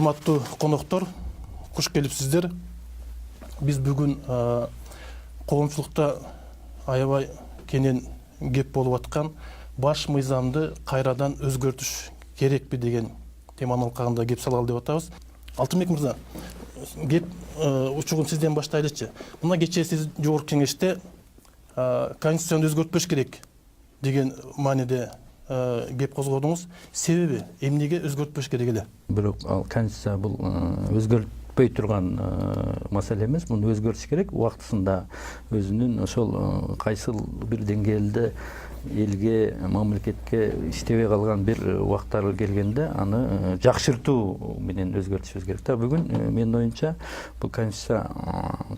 Урматтуу коноктор, куш келипсиздер. Биз бүгүн коомчулукта аябай кенен кеп болуп аткан баш мыйзамды кайрадан өзгөртүш керекпи деген теманын алкагында кеп салалы деп атабыз. Алтынбек мырза, кеп учугун сизден баштайлычы. Мына кечээ сиз жогорку кеңеште конституцияны өзгөртпөш керек деген мааниде кеп козгодуңуз. Себеби эмнеге өзгөртпөш керек эле? Бирок ал конституция бул өзгөртпөй турган маселе эмес. Муну өзгөртүш керек. Убактысында өзүнүн ошол кайсыл бир деңгээлде элге, мамлекетке иштебей калган бир убактар келгенде аны жакшыртуу менен өзгөртүшүбүз керек. Бүгүн менин оюмча бул конституция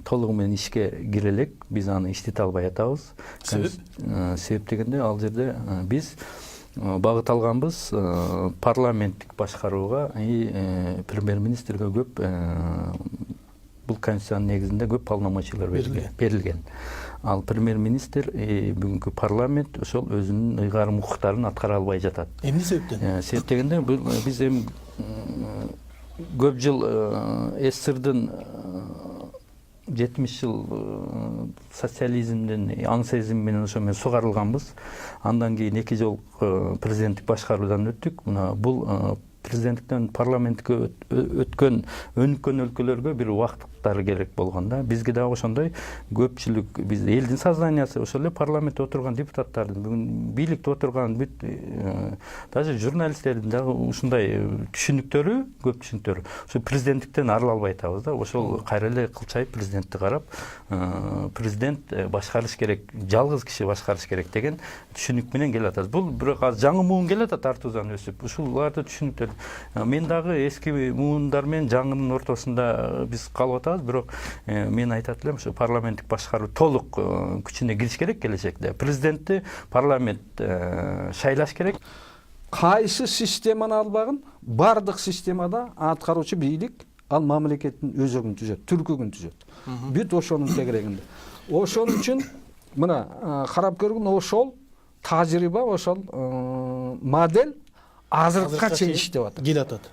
толугу менен ишке кире элек. Биз аны иштете албай атабыз. Себеп дегенде ал жерде биз багыт алганбыз парламенттик башкарууга и премьер-министрге көп бул конституциянын негизинде көп полномочиялар берилген. Ал премьер-министр бүгүнкү парламент ошол өзүнүн ыйгарым укуктарын аткара албай жатат. Эмне себептен? Себеп дегенде биз эми көп жыл СССРдын 70 жыл социализмден, аңсезим менен ошо менен сугарылганбыз. Андан кийин 2 жол президенттик башкаруудан өттүк. Мына бул президенттиктен парламентке өткөн өнүккөн өлкөлөргө бир убакыттары керек болгондо, бизге дагы ошондой көпчүлүк, биз элдин сознаниясы ошол эле парламентте отурган депутаттардын, бүгүн бийликте отурган даже журналисттердин дагы ушундай түшүнүктөрү, көп түшүнүктөрү ошо президенттиктен арыла албай атабыз да. Ошол кайра эле кылчайып президентти карап, президент башкарыш керек, жалгыз киши башкарыш керек деген түшүнүк менен келе атабыз. Бул бирок азыр жаңы муун келет атат, артузан өсүп. Ушуларды түшүнүктөр. Мен дагы эски муундар менен жаңынын ортосунда биз калып атабыз, бирок мен айтат элем, ушу парламенттик башкаруу толук күчүнө кириш керек келечекте. Президентти парламент шайлаш керек. Кайсы системаны албагын, бардык системада аткаруучу бийлик ал мамлекеттин өзөгүн түзөт, түркүгүн түзөт. Бүт ошонун тегерегинде. Ошон үчүн мына карап көргөн ошол тажрыйба, ошол модель азыркыга чейин иштеп атат. Келе атат.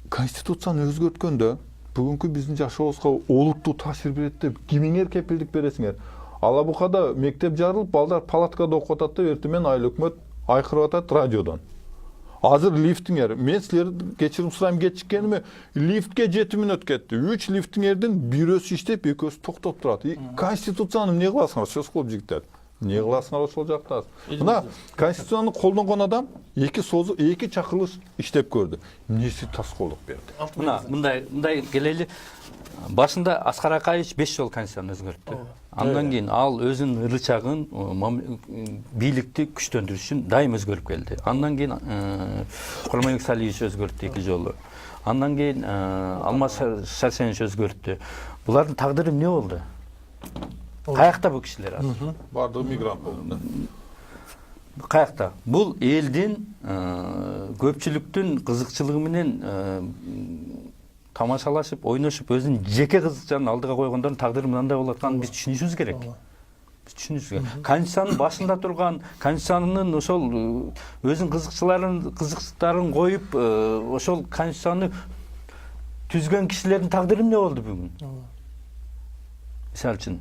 Конституцияны өзгөрткөндө бүгүнкү биздин жашообузга олуттуу таасир берет деп кимиңер кепилдик бересиңер? Алабукада мектеп жарылып, балдар палаткада окуп атат деп эртең айыл өкмөт айкырып атат радиодон. Азыр лифтиңер, мен силерден кечирим сурайм кечиккениме, лифтке 7 мүнөт кетти. 3 лифтиңердин бирөөсү иштеп, экөөсү токтоп турат. Конституцияны эмне кыласыңар, сөз кылып жигиттер? Не кыласыңар ошол жакта? Мына конституцияны колдонгон адам 2 чакырылыш иштеп көрдү. Эмнеси таскоолдук берди? Мына мындай келели. Башында Аскар Акаевич 5 жол конституцияны өзгөрттү. Андан кийин ал өзүнүн ырычагын бийликти күчтөндүрүш үчүн дайым өзгөрүп келди. Андан кийин Курманбек Салиевич өзгөрттү 2 жолу. Андан кийин Алмаз Шарсенович өзгөрттү. Булардын тагдыры эмне болду? Каякта бул кишилер азыр? Бардыгы мигрант болду. Каякта? Бул элдин көпчүлүктүн кызыкчылыгы менен тамашалашып, ойношуп, өзүнүн жеке кызыкчылыгын алдыга койгондордун тагдыры мындай болуп атканын биз түшүнүшүбүз керек. Конституциянын башында турган, конституциянын ошол өзүнүн кызыкчылыктарын коюп, ошол конституцияны түзгөн кишилердин тагдыры эмне болду бүгүн? Мисалы үчүн,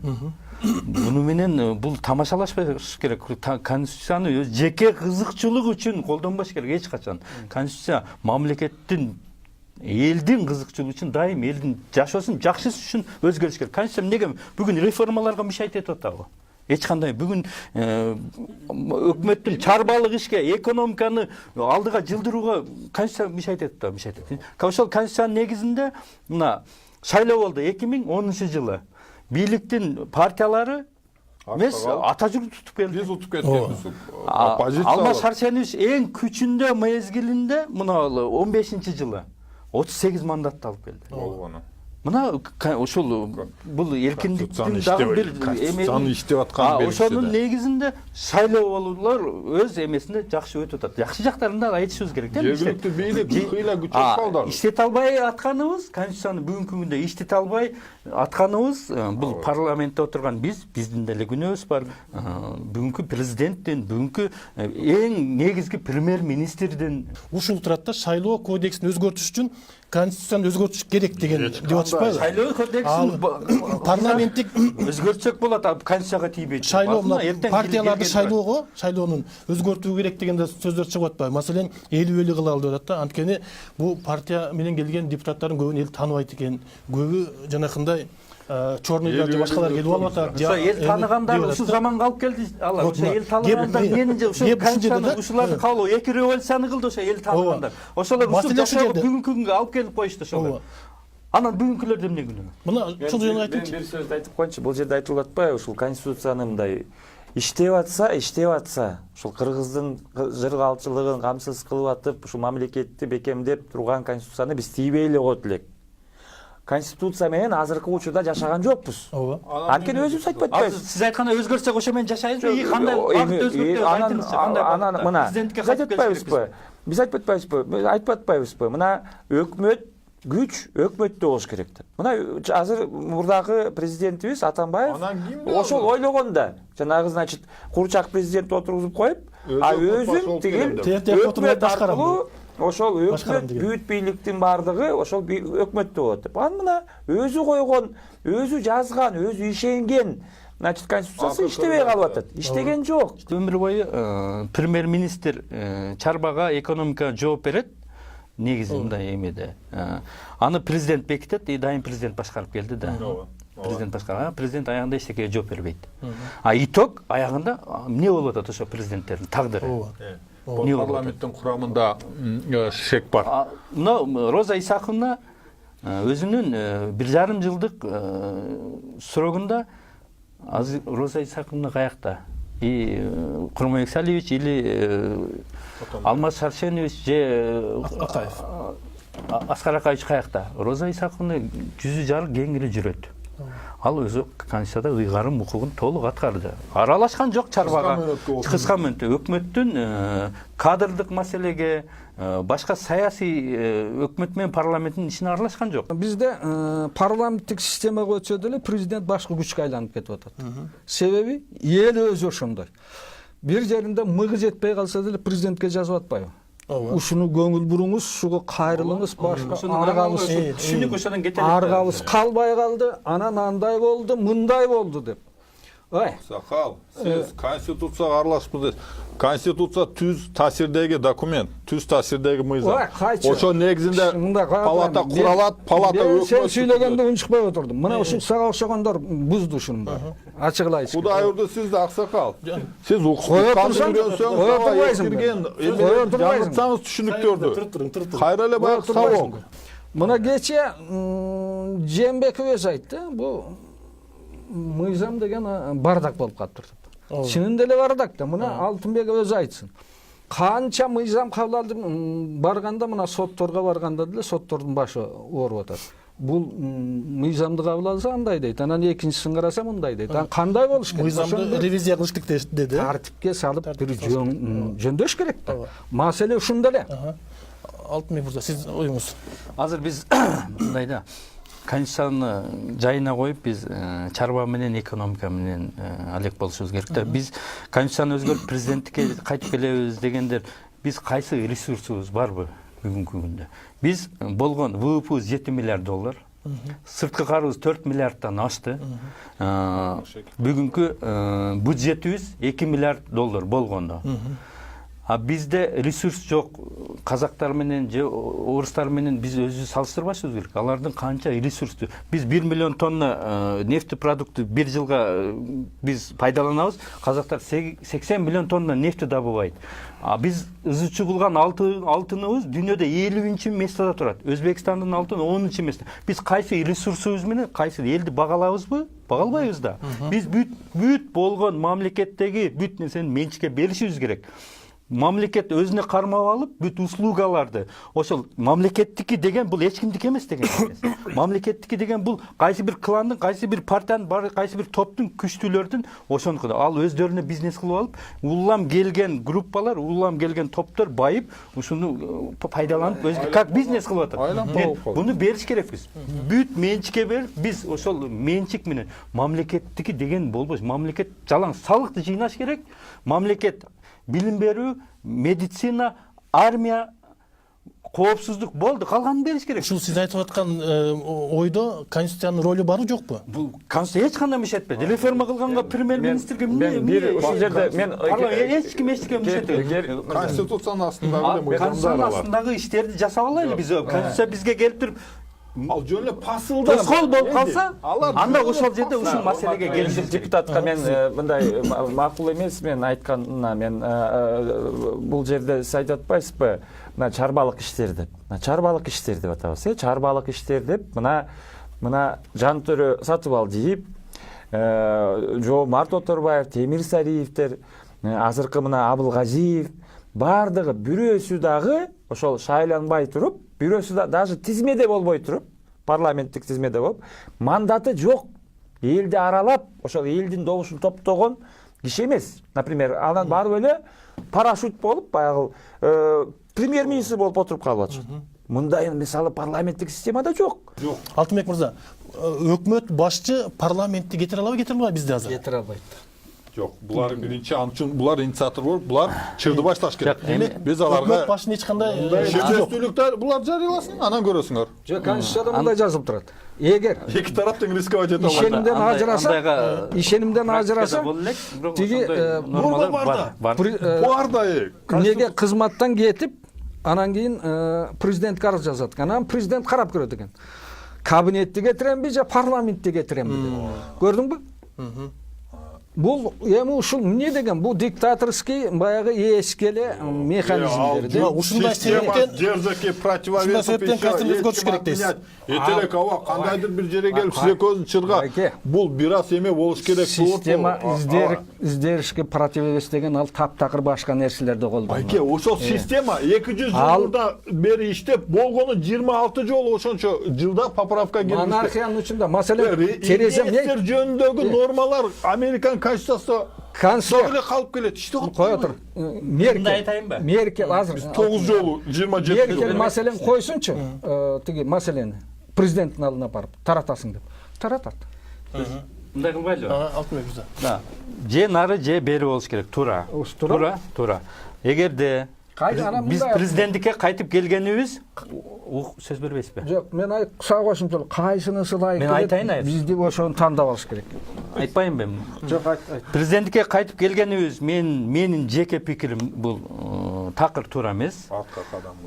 буну менен бул тамашалашпаш керек. Конституцияны жеке кызыкчылык үчүн колдонбош керек эч качан. Конституция мамлекеттин, элдин кызыкчылыгы үчүн, дайым элдин жашоосун жакшыртыш үчүн өзгөрүш керек. Конституция эмнеге бүгүн реформаларга мишайт этип атабы? Эч кандай бүгүн өкмөттүн чарбалык ишке, экономиканы алдыга жылдырууга конституция мишайт этип атабы? Ошол конституциянын негизинде мына шайлоо болду 2010 жылы. Бийликтин партиялары эмес, ата журт тутуп келди. Биз утуп кеткенбиз. Алмаз Шарсенович эң күчүндө мезгилинде мына 15 жылы 38 мандатты алып келди. Болгону. мына ушул бул эркиндиктин дагы бир Конституцияны иштеп аткан ошонун негизинде шайлоо болуулар өз эмесинде жакшы өтүп атат. Жакшы жактарын да айтышыбыз керек да. Жергиликтүү бийлик кыйла күч салдар. Иштете албай атканыбыз, конституцияны бүгүнкү күндө иштете албай атканыбыз бул парламентте отурган биздин деле күнөөбүз бар. Бүгүнкү президенттин, бүгүнкү эң негизги премьер-министрдин ушул турат да, шайлоо кодексин өзгөртүш үчүн конституцияны өзгөртүш керек деген деп атышпайбы? шайлоо кодексин Парламенттик өзгөртсөк болот, конституцияга тийбейт. шайлоо партияларды шайлоонун өзгөртүү керек деген сөздөр чыгып атпайбы? Маселен, эл кылалы деп атат да. Анткени бул партия менен келген депутаттардын көбүн эл тааныбайт экен. Көбү жанакындай чорныйлар же башкалар келип алып атат. Эл тааныгандар ушул заманга алып келди. Алар ошо эл тааныгандар менин же ушул конституцияны ушуларды кабыл 2 революцияны кылды ошо эл тааныгандар. Ошолор ушул жашоого бүгүнкү күнгө алып келип коюшту ошолор. Анан бүгүнкүлөр эмне күнөө? Мына ушул жөнүндө айтыңчы. Бир сөздү айтып коеюнчу. Бул жерде айтылып атпайбы? Ушул конституцияны мындай иштеп атса, ушул кыргыздын жыргалчылыгын камсыз кылып атып, ушул мамлекетти бекемдеп турган конституцияны биз тийбей эле коет элек. Конституция менен азыркы учурда жашаган жокпуз. Анткени өзүбүз айтып атпайбыз. Сиз айткандай өзгөртсөк ошо менен жашайбызбы? Кандай багытта өзгөртөбүз? Айтыңызчы, кандай багытта? Мына президентке биз айтып атпайбызбы? Айтып атпайбызбы? Мына өкмөт күч өкмөттө болуш керек деп. Мына азыр мурдагы президентибиз Атамбаев ошол ойлогон да. Жанагы, значит, курчак президент отургузуп коюп, өзүн тигил өкмөт аркылуу ошол өкмөт бүт бийликтин бардыгы ошол өкмөттө болот деп. Анан мына өзү койгон, өзү жазган, өзү ишенген, значит, конституциясы иштебей калып атат. Иштеген жок. Өмүр бою премьер-министр чарбага экономикага жооп берет. Негизи мындай эмеде. Аны президент бекитет, и дайым президент башкарып келди да. Президент башкарып, президент аягында эчтекеге жооп бербейт. Итог аягында эмне болуп атат ошо президенттердин тагдыры? Парламенттин курамында шек бар. Мына Роза Исаковна өзүнүн 1,5 жылдык срогунда азыр Роза Исаковна каякта? И Курманбек Салиевич или Алмаз Шаршенович же Аскар Акаевич каякта? Роза Исаковна жүзү жарык кеңири жүрөт. Ал өзү конституцияда ыйгарым укугун толук аткарды. Аралашкан жок чарбага. Кыска мөөнөттө өкмөттүн кадрдык маселеге, башка саясий өкмөт менен парламенттин ишине аралашкан жок. Бизде парламенттик системага өтсө деле президент башкы күчкө айланып кетип атат. Себеби эл өзү ошондой. Бир жеринде мыгы жетпей калса деле президентке жазып атпайбы? Ушуну көңүл буруңуз, ушуга кайрылыңыз, башка аргабыз түшүнүк ошодон кетели. Аргабыз калбай калды, анан андай болду, мындай болду деп. Сакал, сиз конституцияга аралашып дейсиз. Конституция түз таасирдеги документ, түз таасирдеги мыйзам. Ошо негизинде палата куралат, палата өкмөт. Сен сүйлөгөндө унчукпай отурдум. Мына ушул сага окшогондор бузду ушуну баары. Ачыгыла айтып. Кудай урду сиз да аксакал. Сиз укуктан үйрөнсөңүз, жаңыртсаңыз түшүнүктөрдү. Кайра эле баягы сабок. Мына кече Жээнбеков өзү айтты, бул мыйзам деген бардак болуп калыптыр деп. Чынында эле бардак да. Мына Алтынбек өзү айтсын. Канча мыйзам кабыл алып барганда, мына сотторго барганда деле соттордун башы ооруп атат. Бул мыйзамды кабыл алса андай дейт, анан экинчисин караса мындай дейт. Анан кандай болуш керек? Мыйзамды ревизия кылыш керек деди. Тартипке салып бир жөндөш керек да. Маселе ушунда эле. Алтынбек мырза, сиз оюңуз. Азыр биз мындай да конституцияны жайына коюп биз чарба менен экономика менен алек болушубуз керек да. Биз конституцияны өзгөртүп президенттикке кайтып келебиз дегендер, биз кайсы ресурсубуз барбы бүгүнкү күндө? Биз болгон ВВП 7 миллиард доллар, сырткы карызыбыз 4 миллиардтан ашты. Бүгүнкү бюджетибиз 2 миллиард доллар болгондо. Бизде ресурс жок. Казактар менен же орустар менен биз өзүбүз салыштырбашыбыз керек. Алардын канча ресурсту. Биз 1 миллион тонна нефть продукты бир жылга биз пайдаланабыз. Казактар 80 миллион тонна нефть добывайт. Биз ызычы кылган алтыныбыз дүйнөдө 50-нчи местеде турат. Өзбекстандын алтыны 10-нчы местеде. Биз кайсы ресурсубуз менен кайсы элди багалабызбы? Багалбайбыз да. Биз бүт болгон мамлекеттеги бүт нерсени менчикке беришибиз керек. мамлекет өзүнө кармап алып бүт услугаларды ошол мамлекеттики деген бул эч кимдики эмес деген эмес. Мамлекеттики деген бул кайсы бир кландын, кайсы бир партиянын, кайсы бир топтун, күчтүүлөрдүн ошонуку. Ал өздөрүнө бизнес кылып алып, улам келген группалар, улам келген топтор байып, ушуну пайдаланып өзү как бизнес кылып атат. Буну бериш керекпиз. Бүт менчикке берип, биз ошол менчик менен мамлекеттики деген болбойт. Мамлекет жалаң салыкты жыйнаш керек. Мамлекет билим берүү, медицина, армия, коопсуздук болду, калганын бериш керек. Ушул сиз айтып аткан ойдо конституциянын ролу барбы жокпу? Бул конституция эч кандай мишет этпейт. Реформа кылганга премьер-министрге ушул жерде мен эч ким эчтеке мишет этпейт. Конституциянын астындагы Конституциянын астындагы иштерди жасап алайлы биз. Конституция бизге келип туруп ал жөн эле пасылда тоскоол болуп калса, анда ошол жерде ушул маселеге келишип депутатка мен мындай макул эмес мен айтканына мен бул жерде сиз айтып атпайсызбы? Мына чарбалык иштер деп. Чарбалык иштер деп атабыз, чарбалык иштер деп мына Жантөрө Сатыбалдиев, Жоомарт Оторбаев, Темир Сариевдер, азыркы мына Абылгазиев бардыгы бирөөсү дагы ошол шайланбай туруп, бирөөсү даже тизмеде болбой туруп, парламенттик тизмеде болуп, мандаты жок. Элди аралап, ошол элдин добушун топтогон киши эмес. Например, анан барып эле парашют болуп, баягы премьер-министр болуп отуруп калып атышат. Мындай мисалы парламенттик системада жок. Алтынбек мырза, өкмөт башчы парламентти кетире алабы, кетире албайбы бизде азыр? Кетире албайт. жок. Булар биринчи ан үчүн булар инициатор болуп, булар чырды башташ керек. Биз аларга өкмөт башын эч кандай шектүүлүктөр булар жарыяласын, анан көрөсүңөр. Жок, конституцияда мындай жазылып турат. Эгер Эки тараптын рисковать ете ишенимден ажыраса, тиги бар да неге кызматтан кетип, анан кийин президентке арыз жазат экен. Анан президент карап көрөт экен. Кабинетти кетиремби же парламентти кетиремби деп. Көрдүңбү? Бул эми ушул эмне деген? Бул диктаторский баягы эскеле механизмдер. Ушундай себептен жердеги противовес өзгөртүш керек дейсиз. Этелек аба кандайдыр бир жерге келип сизе көзүн чырга. Бул бир аз эме болуш керек. Система издеришке противовес деген ал таптакыр башка нерселерди колдонот. Байке, ошол система 200 жылда бери иштеп болгону 26 жолу ошончо жылда поправка киргизди. Монархиянын ичинде маселен терезе эмне жөнүндөгү нормалар Американ конституциясында канцлер калып келет. Иштеп кое тур. Меркель азыр 9 жолу 27 Меркель маселен койсунчу, тиги маселени президенттин алдына барып таратасың деп. Таратат. Мындай кылбайлыбы? Алтынбек мырза. Же нары же бери болуш керек. Туура. Туура. Эгерде биз президенттикке кайтып келгенибиз сөз бербейсизби? Жок, мен кыса кошумча кайсынысы ылайык мен айтайын айыр. Бизди ошону тандап алыш керек. Айтпайынбы? Жок, айт. Президенттикке кайтып келгенибиз менин жеке пикирим бул такыр туура эмес.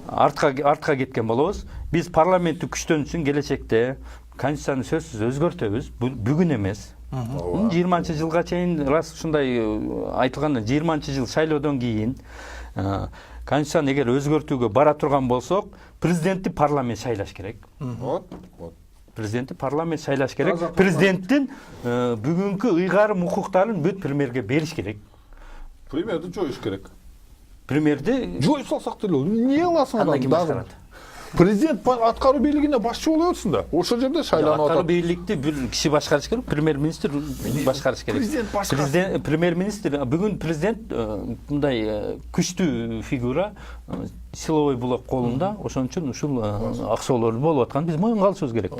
Артка кеткен болобуз. Биз парламентти күчтөн үчүн келечекте конституцияны сөзсүз өзгөртөбүз. Бүгүн эмес. 20-жылга чейин рас ушундай айтылганда 20-жыл шайлоодон кийин конституцияны эгер өзгөртүүгө бара турган болсок, президентти парламент шайлаш керек. Президентти парламент шайлаш керек. Президенттин бүгүнкү ыйгарым укуктарын бүт премьерге бериш керек. Премьерди жоюш керек. Премьерди жоюп салсак деле, эмне кыласың анда? Президент аткаруу бийлигине башчы боло берсин да. Ошол жерде шайланып атат. Аткаруу бийликти бир киши башкарыш керек, премьер-министр башкарыш керек. Президент премьер-министр бүгүн президент мындай күчтүү фигура, силовой блок колунда, ошон үчүн ушул аксоолор болуп аткан биз моюнга алышыбыз керек.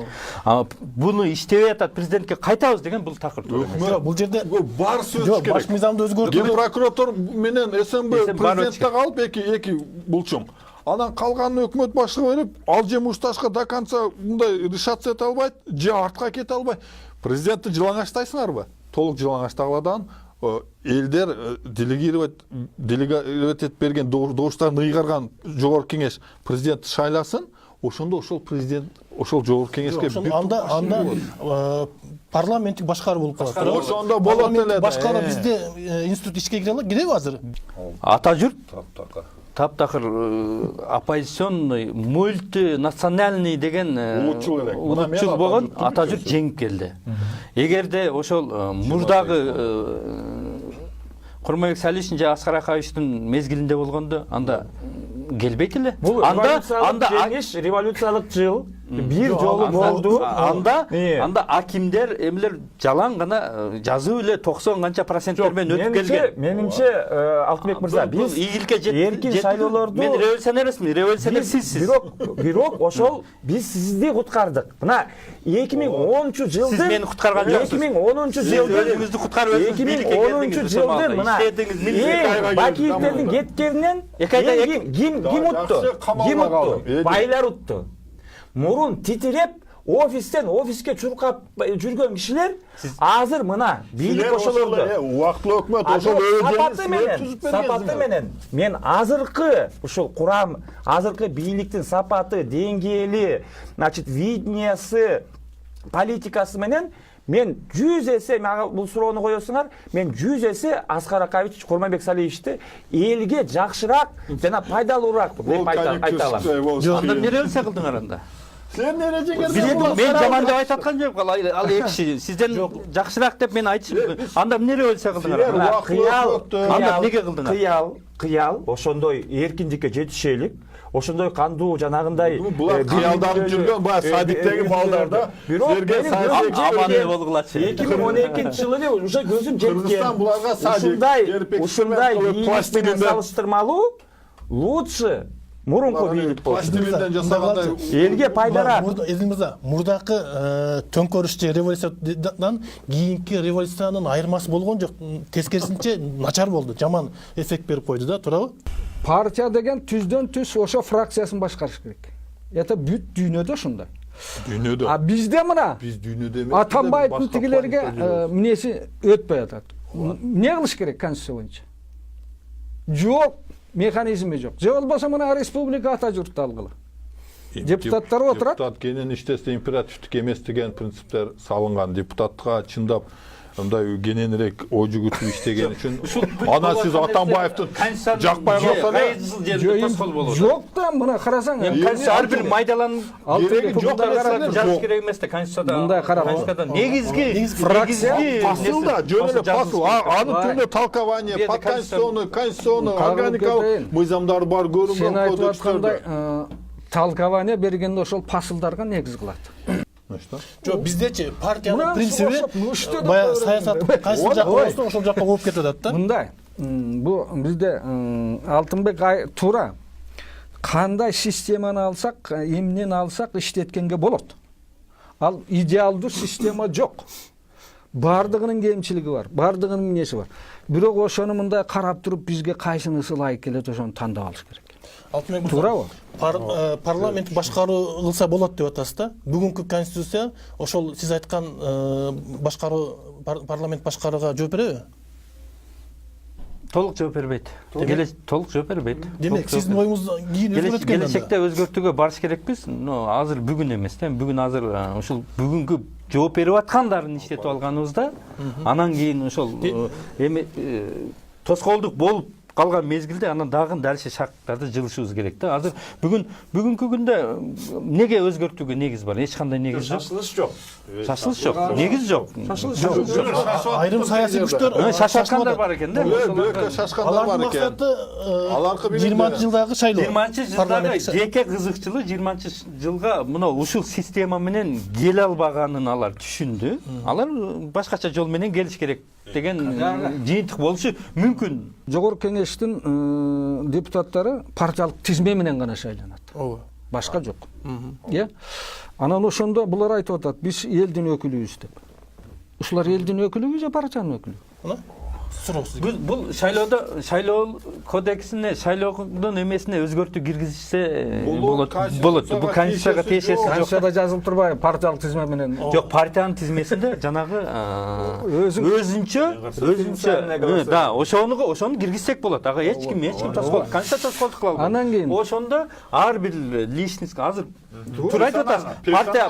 Буну иштебей атат, президентке кайтабыз деген бул такыр туура эмес. Бул жерде бар сөз керек. Баш мыйзамды өзгөртүү. Ген прокурор менен СМБ президентте калып эки булчум. Анан калганын өкмөт башчыга берип, ал же мушташка до конца мындай решаться эте албайт, же артка кете албайт. Президентти жылаңачтайсыңарбы? Толук жылаңачтагыладан элдер делегировать этип берген добуштарын ыйгарган жогорку кеңеш президентти шайласын, ошондо ошол президент ошол жогорку кеңешке анда парламенттик башкаруу болуп калат. Ошондо болот эле. Башкаруу бизде институт ишке кире алат, киреби азыр? Ата журт таптакыр оппозиционный мультинациональный деген улутчул болгон ата журт жеңип келди. Эгерде ошол мурдагы Курманбек Салишин же Аскар Акаевичтин мезгилинде болгондо анда келбейт эле. Бул анда революциялык жыл бир жолу болду. Анда акимдер эмилер жалаң гана жазуу эле 90 канча проценттер менен өтүп келген. Менимче Алтынбек мырза, биз ийгиликке эркин шайлоолорду мен революционер эмесмин, революционер сизсиз. Бирок ошол биз сизди куткардык. Мына 2010-жылдын Сиз мени куткарган жоксуз. 2010-жылдын өзүңүздү куткарып өзүңүз 2010-жылдын мына Бакиевдердин кеткенинен ким утту? Байлар утту. Мурун титиреп офиске чуркап жүргөн кишилер азыр мына бийлик ошолорду убактылуу өкмөт ошол сапаты менен мен азыркы ушул курам, азыркы бийликтин сапаты, деңгээли, значит, видениясы, политикасы менен мен 100 эсе, мага бул суроону коесуңар, мен 100 эсе Аскар Акаевич, Курманбек Салиевичти элге жакшыраак жана пайдалуураак деп айта алам. Анда эмне революция кылдыңар анда? Сен эрежеңер Мен жаман деп айтып аткан жок. Ал эки киши сизден жакшыраак деп мен айтышым. Анда эмне революция кылдыңар? Анда эмнеге кылдыңар? Кыял, ошондой эркиндикке жетишелик, ошондой кандуу жанагындай булар кыялданып жүргөн баягы садиктеги балдарда силерге абаны болгулачы. 2012-жылы эле уже көзүм жеткен. Кыргызстан буларга садик Ушундай бийлик менен салыштырмалуу лучше мурунку бийлик болчу. Пластилинден жасагандай Элге пайдараак. Эзим мырза, мурдакы төңкөрүш же революциядан кийинки революциянын айырмасы болгон жок. Тескерисинче начар болду, жаман эффект берип койду да, туурабы? Партия деген түздөн түз ошо фракциясын башкарыш керек. Это бүт дүйнөдө ушундай. дүйнөдө. А бизде мына Биз дүйнөдө эмес. Атамбаевдин тигилерге мнеси өтпөй атат. Эмне кылыш керек конституция боюнча? Жок, механизми жок. Же болбосо мына республика ата журтта алгыла. Депутаттар отурат. Депутат кенен иштесе императивдик эмес деген принциптер салынган. Депутатка чындап мындай кененирээк ой жүгүртүп иштеген үчүн ана сиз Атамбаевдин жакпай калса Жок да, мына карасаң, Ар бир майдаланып жазыш керек эмес да конституцияда. Мындай карап, конституцияда негизги фракция посыл да, жөн эле посыл. Аны түндө толкование, конституционный, органикалык мыйзамдар бар, сен айтып көрүнгөн аткандай толкование бергенде ошол посылдарга негиз кылат. Жок, биздечи партиянын принциби баягы саясат кайсы жакка болсо ошол жакка болуп кетип атат да. Мындай, бул бизде Алтынбек туура кандай системаны алсак, эмнени алсак иштеткенге болот. Ал идеалдуу система жок. Бардыгынын кемчилиги бар, бардыгынын эмнеси бар. Бирок ошону мындай карап туруп бизге кайсынысы ылайык келет, ошону тандап алыш керек. Алтынбек Туурабы? Парламент башкаруу кылса болот деп атасыз да. Бүгүнкү конституция ошол сиз айткан башкаруу парламент башкарууга жооп береби? Толук жооп бербейт. Толук жооп бербейт. Демек, сиздин оюңуз кийин өзгөрөт экен. Келечекте өзгөртүүгө барыш керекпиз. Азыр бүгүн эмес да. Бүгүн азыр ушул бүгүнкү жооп берип аткандарын иштетип алганыбызда, анан кийин ошол эми тоскоолдук болуп калган мезгилде анан дальше шарттарды жылышыбыз керек да. Азыр бүгүнкү күндө неге өзгөртүүгө негиз бар? Эч кандай негиз жок. Шашылыш жок. Шашылыш жок. Негиз жок. Айрым саясий күчтөр шашкандар бар экен да. Шашкандар бар экен. Аларкы 20-жылдагы шайлоо. 20-жылдагы жеке кызыкчылык 20-жылга мына ушул система менен келе албаганын алар түшүндү. Алар башкача жол менен келиш керек деген жыйынтык болушу мүмкүн. Жогорку кеңештин депутаттары партиялык тизме менен гана шайланат. Ооба. Башка жок. Анан ошондо булар айтып атат, биз элдин өкүлүбүз деп. Ушулар элдин өкүлүбү же партиянын өкүлүбү? Бул шайлоо кодексине, шайлоодун эмесине өзгөртүү киргизсе болот. Бул конституцияга тиешеси жок. Конституцияда жазылып турбайбы партиялык тизме менен? Жок, партиянын тизмесинде жанагы өзүнчө да, ошону киргизсек болот. Ага эч ким тоскоолдук, конституция тоскоолдук кыла албайт. Анан кийин ошондо ар бир личность азыр туура айтып атасыз.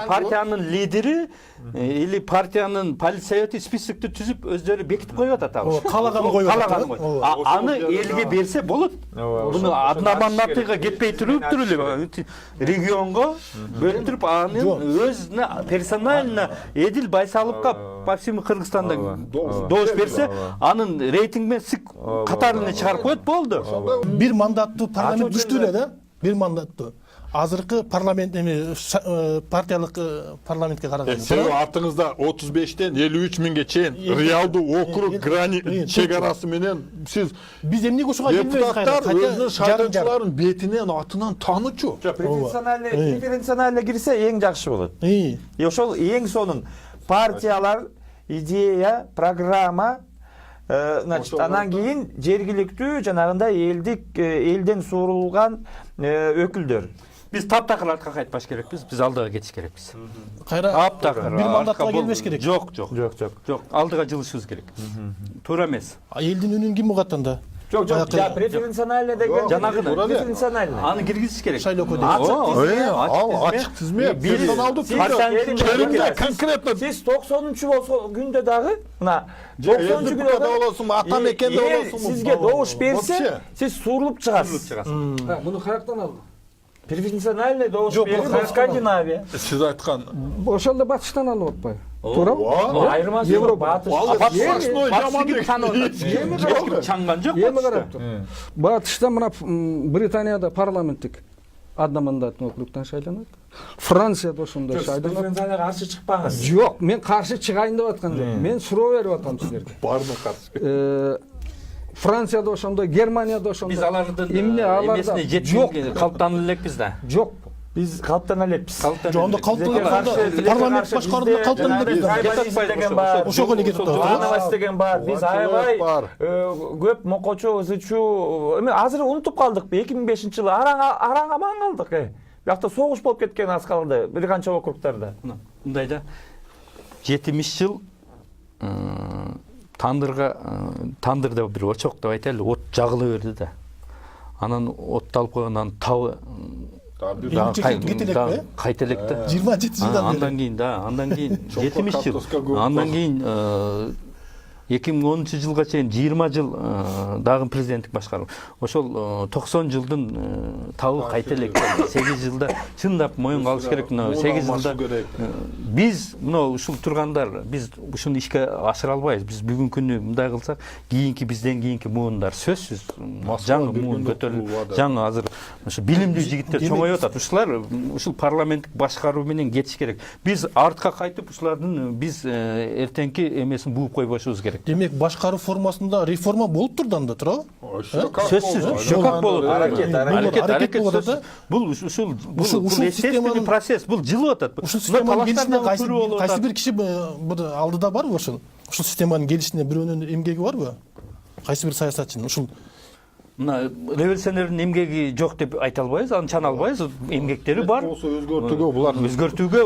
Партиянын лидери или партиянын политсовети списокты түзүп өздөрү бекитип коюп атат ал. Каалаганы коюп атат. Каалаганы коюп. Аны элге берсе болот. Буну одномандатыйга кетпей туруп эле регионго бөлүндүрүп анын өзүнө персонально Эдил Байсаловго по всему Кыргызстанда добуш берсе, анын рейтинг менен сик катарына чыгарып коет, болду. Бир мандаттуу парламент күчтүү эле да. Бир мандаттуу. Азыркы парламент партиялык парламентке караганда. Себеби артыңызда 35тен 53 миңге чейин реалдуу округ чек арасы менен сиз Биз эмнеге ушуга депутаттар өзүнүн шайлоочуларын бетинен атынан таанычу. Преференционально кирсе эң жакшы болот. Ошол эң сонун партиялар, идея, программа, значит, анан кийин жергиликтүү жанагындай элден суурулган өкүлдөр. Биз таптакыр артка кайтпаш керекпиз, биз алдыга кетиш керекпиз. Кайра Таптакыр. бир мандатка келбеш керек. Жок. Алдыга жылышыбыз керек. Туура эмес. Элдин үнүн ким угат анда? Жок, преференционально деген жанагы преференционально. Аны киргизиш керек. Шайлоо кодекси. Ачык тизме, персоналдуу Партия конкретно сиз 90-чы күндө дагы мына 90-чы күндө болосуңбу, ата мекенде болосуңбу, сизге добуш берсе, сиз сурулуп чыгасыз. Буну каяктан алды? Преференциональный добуш берүү Скандинавия. Сиз айткан Ошол эле батыштан алып атпайбы? Туурабы? Айырмасы жок, батыш. Чаңган жок. Эми карап тур. Батышта мына Британияда парламенттик одномандатный округтан шайланат. Францияда ошондой шайланат. Преференционалга каршы чыкпаңыз. Жок, мен каршы чыгайын деп аткан жок. Мен суроо берип атам силерге. баарына каршы. Францияда ошондой, Германияда ошондой. Биз алардын эмне аларда эмесине жетип калыптанып элекпиз да. жок. Биз калыптана элекпиз. Жоонда калыптанып парламент башкарууда калыптанып элекпиз. Ошого эле кетип атат. Ановас деген бар. Биз аябай көп мокочу, ызычуу. Эми азыр унутуп калдыкпы? 2005-жылы араң аман калдык. Биякта согуш болуп кеткен аз калды бир канча округдарда. Мындай да 70 жыл тандырда бир очок деп айтайлы, от жагыла берди да. Анан отталып койгондон табы кайта элек да. 27 жылдан бери. Андан кийин 70 жыл. Андан кийин 2010 жылга чейин 20 жыл дагы президенттик башкаруу. Ошол 90 жылдын табы кайта элек. 8 жылда чындап моюнга алыш керек. 8 жылда биз ушул тургандар, биз ушуну ишке ашыра албайбыз. Биз бүгүнкү күнү мындай кылсак, бизден кийинки муундар сөзсүз жаңы муун көтөрүлүп, жаңы азыр ушу билимдүү жигиттер чоңоюп атат. Ушул парламенттик башкаруу менен кетиш керек. Биз артка кайтып ушулардын биз эртеңки эмесин бууп койбошубуз керек. Демек башкаруу формасында реформа болуп турду анда, туурабы? Сөзсүз. Жок болот. Аракет болот да. Бул ушул естественный процесс, бул жылып атат. Ушул системанын келишине кайсы бир киши алдыда барбы ошол? Ушул системанын келишине бирөөнүн эмгеги барбы? Кайсы бир саясатчынын ушул мына революционердин эмгеги жок деп айта албайбыз, аны чана албайбыз. Эмгектери бар. Болсо өзгөртүүгө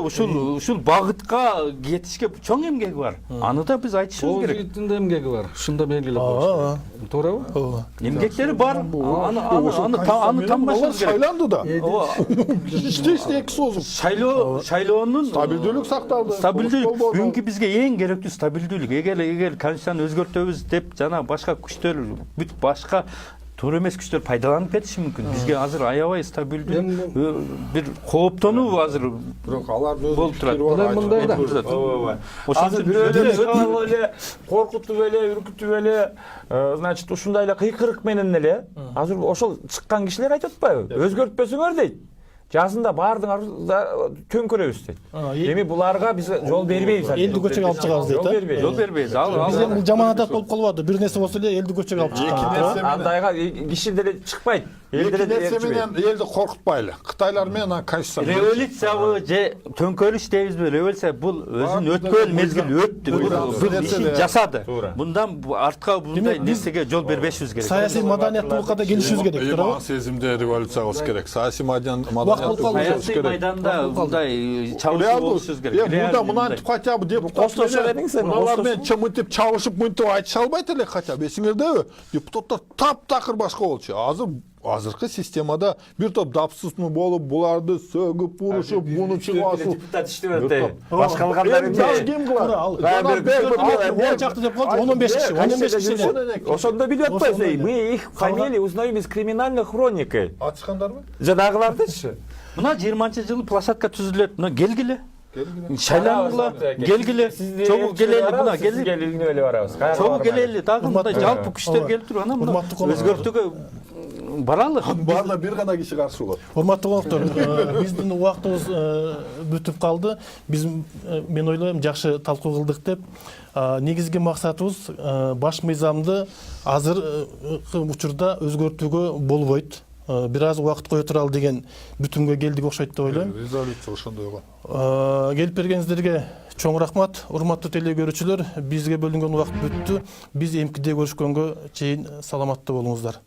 ушул багытка кетишке чоң эмгеги бар. Аны да биз айтышыбыз керек. Жигиттин да эмгеги бар. Ушунда белгилеп коюш. Туурабы? Эмгектери бар. Аны тамбашыбыз керек. шайланды да. Иштешти эки созуп. Шайлоонун Стабилдүүлүк сакталды. Стабилдүүлүк бүгүнкү бизге эң керектүү стабилдүүлүк. Эгер конституцияны өзгөртөбүз деп жана башка күчтөр бүт башка туура эмес күчтөр пайдаланып кетиши мүмкүн. Бизге азыр аябай стабилдүү бир кооптонуу азыр Бирок алардын болуп турат. Мындай да. Азыр бирөөлөр эле коркутуп эле, үркүтүп эле, значит, ушундай эле кыйкырык менен эле азыр ошол чыккан кишилер айтып атпайбы? Өзгөртпөсөңөр дейт. Жазында баардык төңкөрөбүз дейт. Эми буларга биз жол бербейбиз. элди көчөгө алып чыгабыз дейт. Жол бербейбиз. Биз эми жаман адат болуп калбады. Бир нерсе болсо эле элди көчөгө алып чыккан. Андайга киши деле чыкпайт. Нерсе менен элди коркутпайлы. Кытайлар менен конституция. Революциябы же төңкөрүш дейбизби? Революция бул өзүнүн өткөн мезгил өттү. Бул ишин жасады. Мындан артка мындай нерсеге жол бербешибиз керек. Саясий маданияттуулукка да келишибиз керек, туурабы? Сезимде революция кылыш керек. Саясий Саясий майданда мындай чабышуу болушубуз керек. Мында мынантип хотя бы депутаттар булар менен чымытып чабышып мынтип айтыша албайт эле хотя бы. Эсиңердеби? Депутаттар таптакыр башка болчу. Азыр азыркы системада бир топ дапсызмы болуп, буларды сөгүп, урушуп, буну чыгасуу. Депутат иштеп Yok, Башка калгандары Жаш ким кылат? он чакты деп коет, 15 киши. Ошондо билип атпайсыз, мы их фамилии узнаем из криминальной хроники. Ачкандарбы? Жанагылардычы. Мына 20-жылы площадка түзүлөт. Мына келгиле. Шайлангыла, келгиле. Чогуу келели, мына келели. Келине эле барабыз. Чогуу келели, дагы мындай жалпы күчтөр келип туруп, анан мына өзгөртүүгө баралы. Баарда бир гана киши каршы болот. Урматтуу коноктор, биздин убактыбыз бүтүп калды. Биз мен ойлойм жакшы талкуу кылдык деп. Негизги максатыбыз баш мыйзамды азыркы учурда өзгөртүүгө болбойт. Бир аз убакыт кое туралы деген бүтүмгө келдик окшойт деп ойлойм. Резолюция ошондой болгон. Келип бергениңиздерге чоң рахмат. Урматтуу теле көрүүчүлөр, бизге бөлүнгөн убакыт бүттү. Биз эмкиде көрүшкөнгө чейин саламаттуу болуңуздар.